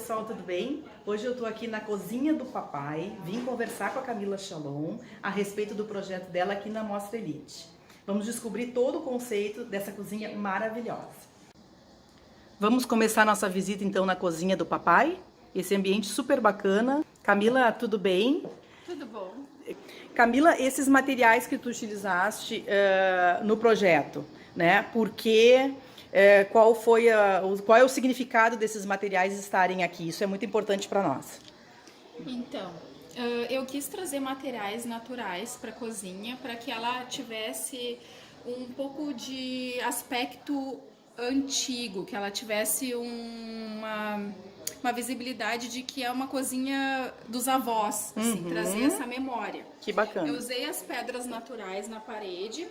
pessoal, tudo bem? Hoje eu tô aqui na cozinha do papai, vim conversar com a Camila Shalom a respeito do projeto dela aqui na Mostra Elite. Vamos descobrir todo o conceito dessa cozinha maravilhosa. Vamos começar nossa visita então na cozinha do papai, esse ambiente super bacana. Camila, tudo bem? Tudo bom. Camila, esses materiais que tu utilizaste no projeto, né? Porque qual é o significado desses materiais estarem aqui? Isso é muito importante para nós. Então, eu quis trazer materiais naturais para a cozinha para que ela tivesse um pouco de aspecto antigo, que ela tivesse uma visibilidade de que é uma cozinha dos avós, assim, trazer essa memória. Que bacana. Eu usei as pedras naturais na parede,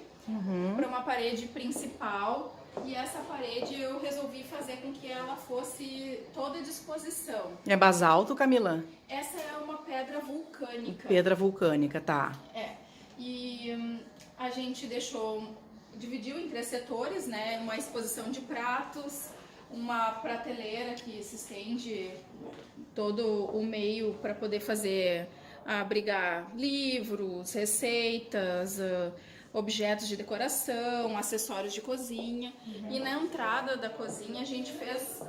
para uma parede principal, e essa parede eu resolvi fazer com que ela fosse toda à disposição. É basalto, Camila? Essa é uma pedra vulcânica. Pedra vulcânica, tá. E a gente dividiu em 3 setores, né? Uma exposição de pratos, uma prateleira que se estende todo o meio para poder abrigar livros, receitas, objetos de decoração, acessórios de cozinha. E na entrada da cozinha a gente fez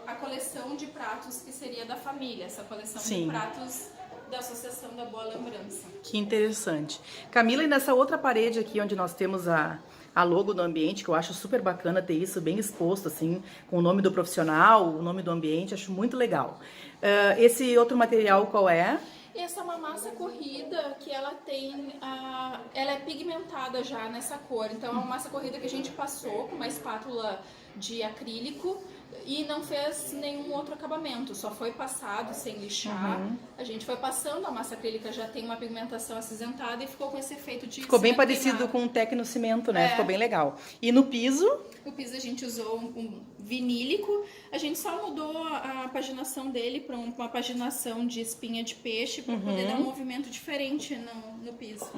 a coleção de pratos que seria da família, essa coleção de pratos da Associação da Boa Lembrança. Que interessante. Camila, e nessa outra parede aqui onde nós temos a logo do ambiente, que eu acho super bacana ter isso bem exposto, assim, com o nome do profissional, o nome do ambiente, acho muito legal. Esse outro material qual é? Essa é uma massa corrida que ela é pigmentada já nessa cor. Então é uma massa corrida que a gente passou com uma espátula de acrílico e não fez nenhum outro acabamento, só foi passado sem lixar. A gente foi passando, a massa acrílica já tem uma pigmentação acinzentada e ficou com esse efeito de Ficou bem cimento parecido queimado. com o Tecnocimento, né? Ficou bem legal. E no piso? O piso a gente usou um vinílico, a gente só mudou a paginação dele para uma paginação de espinha de peixe para poder dar um movimento diferente no piso.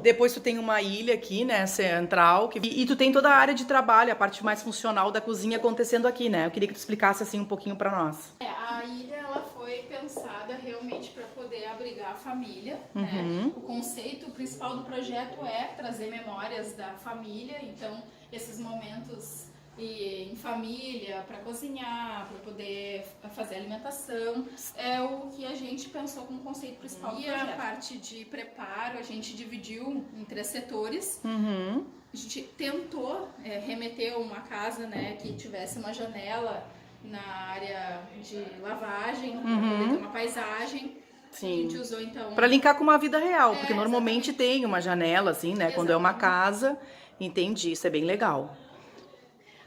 Depois tu tem uma ilha aqui, né, central, e tu tem toda a área de trabalho, a parte mais funcional da cozinha acontecendo aqui, né? Eu queria que tu explicasse assim um pouquinho para nós. A ilha ela foi pensada realmente para poder abrigar a família, né? O conceito principal do projeto é trazer memórias da família, então esses momentos em família, para cozinhar, para poder fazer alimentação, é o que a gente pensou como conceito principal do projeto. E a parte de preparo a gente dividiu em 3 setores. A gente tentou remeter uma casa, né, que tivesse uma janela na área de lavagem, para poder ter uma paisagem. Sim. A gente usou então para linkar com uma vida real, porque normalmente tem uma janela assim, né, quando é uma casa. Entendi, isso é bem legal.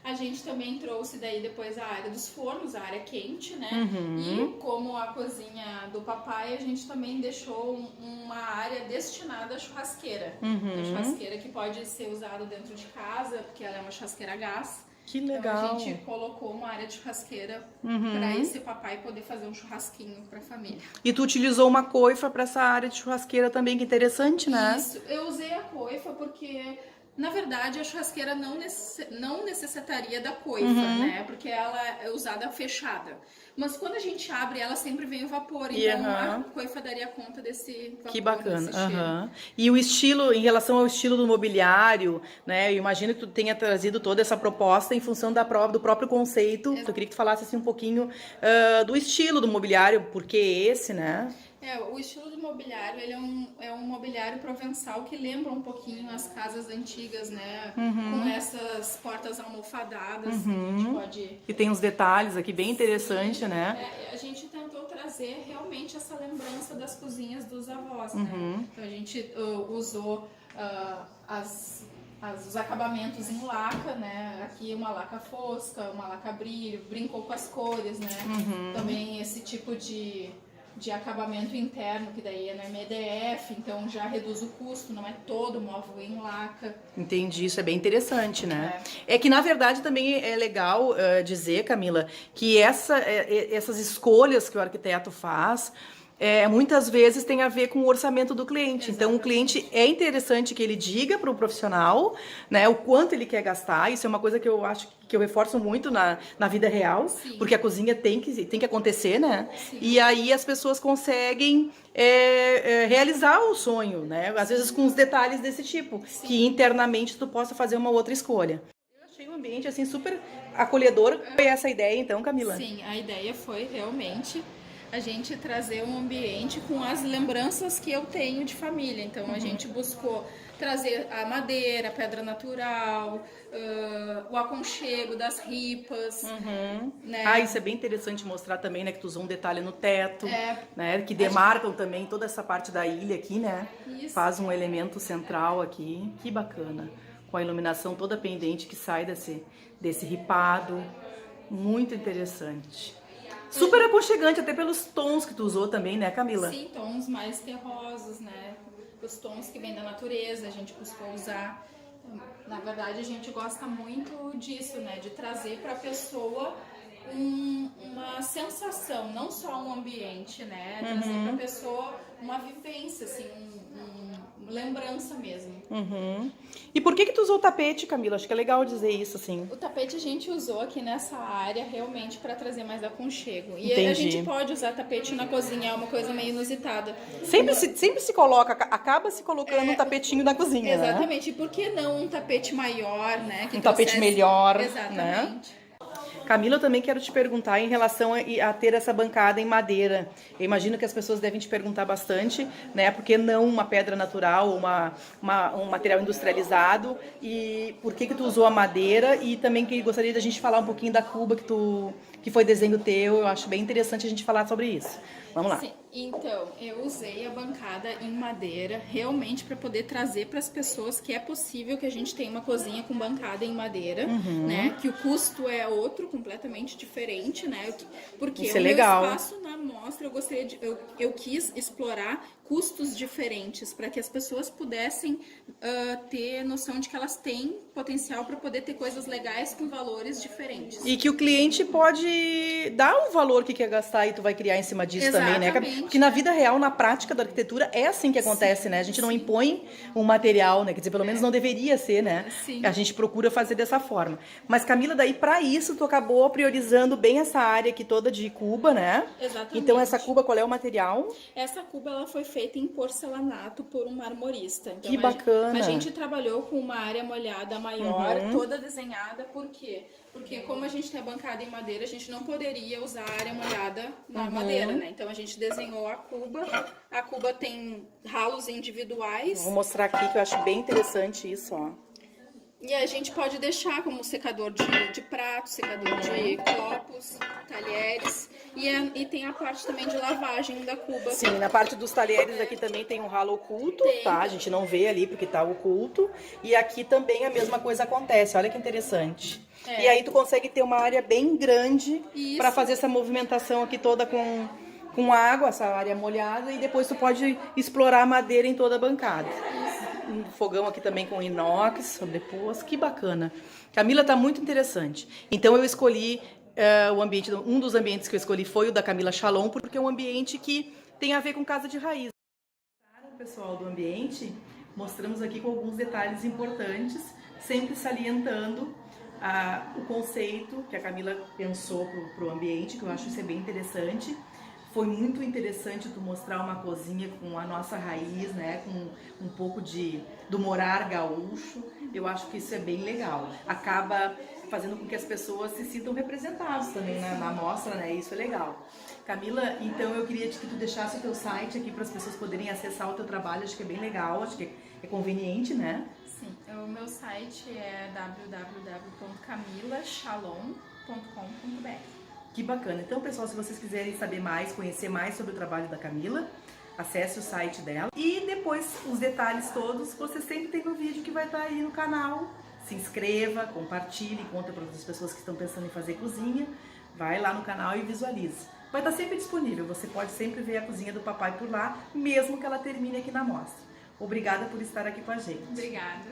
A gente também trouxe daí depois a área dos fornos, a área quente, né? E como a cozinha do papai, a gente também deixou uma área destinada à churrasqueira. A churrasqueira que pode ser usada dentro de casa, porque ela é uma churrasqueira a gás. Que legal. Então a gente colocou uma área de churrasqueira para esse papai poder fazer um churrasquinho para a família. E tu utilizou uma coifa para essa área de churrasqueira também, que interessante, né? Isso, eu usei a coifa porque na verdade, a churrasqueira não necessitaria da coifa, né? Porque ela é usada fechada. Mas quando a gente abre, ela sempre vem o vapor. Então, a coifa daria conta desse vapor. Que bacana. E o estilo, em relação ao estilo do mobiliário, né? Eu imagino que tu tenha trazido toda essa proposta em função do próprio conceito. Eu queria que tu falasse assim, um pouquinho do estilo do mobiliário, porque esse, né? O estilo do mobiliário, ele é um mobiliário provençal que lembra um pouquinho as casas antigas, né? Com essas portas almofadadas. A gente pode... E tem uns detalhes aqui bem interessantes, né? A gente tentou trazer realmente essa lembrança das cozinhas dos avós, né? Então a gente usou os acabamentos em laca, né? Aqui uma laca fosca, uma laca brilho, brincou com as cores, né? Também esse tipo de acabamento interno, que daí é no MDF, então já reduz o custo, não é todo móvel em laca. Entendi, isso é bem interessante, né? É que, na verdade, também é legal dizer, Camila, que essas escolhas que o arquiteto faz, muitas vezes tem a ver com o orçamento do cliente. Então, o cliente é interessante que ele diga para o profissional, né, o quanto ele quer gastar. Isso é uma coisa que eu acho que eu reforço muito na vida real, Sim. porque a cozinha tem que acontecer, né? Sim. E aí as pessoas conseguem realizar o sonho, né? Às vezes com os detalhes desse tipo, Sim. que internamente tu possa fazer uma outra escolha. Eu achei um ambiente assim super acolhedor. Foi essa a ideia, então, Camila? Sim, a ideia foi realmente a gente trazer um ambiente com as lembranças que eu tenho de família. Então, a gente buscou trazer a madeira, a pedra natural, o aconchego das ripas. Né? Isso é bem interessante mostrar também, né? Que tu usou um detalhe no teto, É. né? Que demarcam também toda essa parte da ilha aqui, né? Isso. Faz um elemento central aqui. Que bacana. Com a iluminação toda pendente que sai desse ripado. Muito interessante. Super aconchegante, até pelos tons que tu usou também, né, Camila? Sim, tons mais terrosos, né? Os tons que vêm da natureza, a gente buscou usar. Na verdade, a gente gosta muito disso, né? De trazer para a pessoa uma sensação, não só um ambiente, né? Trazer para a pessoa uma vivência, assim, lembrança mesmo. E por que tu usou o tapete, Camila? Acho que é legal dizer isso, assim. O tapete a gente usou aqui nessa área realmente para trazer mais aconchego. E Entendi. a gente pode usar tapete na cozinha, é uma coisa meio inusitada. Sempre se coloca, acaba se colocando um tapetinho na cozinha, Exatamente. E por que não um tapete maior, né? Um tapete melhor, Exatamente. né? Camila, eu também quero te perguntar em relação a ter essa bancada em madeira. Eu imagino que as pessoas devem te perguntar bastante, né? Por que não uma pedra natural, um material industrializado? E por que tu usou a madeira? E também que gostaria da gente falar um pouquinho da cuba que foi desenho teu. Eu acho bem interessante a gente falar sobre isso. Vamos lá. Sim, então, eu usei a bancada em madeira realmente para poder trazer para as pessoas que é possível que a gente tenha uma cozinha com bancada em madeira, né? Que o custo é outro, completamente diferente, né? Porque Isso é o legal. meu espaço na mostra, eu quis explorar custos diferentes para que as pessoas pudessem ter noção de que elas têm potencial para poder ter coisas legais com valores diferentes. E que o cliente pode dar o valor que quer gastar e tu vai criar em cima disso também, né? Porque na vida real, na prática da arquitetura, é assim que acontece, né? A gente não impõe um material, né? Quer dizer, pelo menos não deveria ser, né? Sim. A gente procura fazer dessa forma. Mas, Camila, daí pra isso tu acabou priorizando bem essa área aqui toda de cuba, né? Exatamente. Então essa cuba, qual é o material? Essa cuba, ela foi feita em porcelanato por um marmorista. Então, Que bacana. A gente trabalhou com uma área molhada maior, toda desenhada. Por quê? Porque como a gente tem a bancada em madeira, a gente não poderia usar a área molhada na madeira, né? Então a gente desenhou a cuba. A cuba tem ralos individuais. Vou mostrar aqui que eu acho bem interessante isso, ó. E a gente pode deixar como secador de pratos, secador de copos, talheres. E tem a parte também de lavagem da cuba. Sim, na parte dos talheres aqui também tem um ralo oculto, tá? A gente não vê ali porque tá oculto. E aqui também a mesma coisa acontece, olha que interessante. E aí tu consegue ter uma área bem grande para fazer essa movimentação aqui toda com água, essa área molhada. E depois tu pode explorar a madeira em toda a bancada. Um fogão aqui também com inox, sobreposto, que bacana. Camila, tá muito interessante. Então eu escolhi um dos ambientes que eu escolhi foi o da Camila Shalom, porque é um ambiente que tem a ver com casa de raiz. Pessoal do ambiente, mostramos aqui com alguns detalhes importantes, sempre salientando o conceito que a Camila pensou para o ambiente, que eu acho isso bem interessante. Foi muito interessante tu mostrar uma cozinha com a nossa raiz, né? Com um pouco do morar gaúcho. Eu acho que isso é bem legal. Acaba fazendo com que as pessoas se sintam representadas também na mostra, né? Isso é legal. Camila, então eu queria que tu deixasse o teu site aqui para as pessoas poderem acessar o teu trabalho. Acho que é bem legal, acho que é conveniente, né? Sim, o meu site é www.camilashalom.com.br. Que bacana. Então, pessoal, se vocês quiserem saber mais, conhecer mais sobre o trabalho da Camila, acesse o site dela. E depois, os detalhes todos, você sempre tem no vídeo que vai estar aí no canal. Se inscreva, compartilhe, conta para outras pessoas que estão pensando em fazer cozinha. Vai lá no canal e visualize. Vai estar sempre disponível. Você pode sempre ver a cozinha do papai por lá, mesmo que ela termine aqui na mostra. Obrigada por estar aqui com a gente. Obrigada.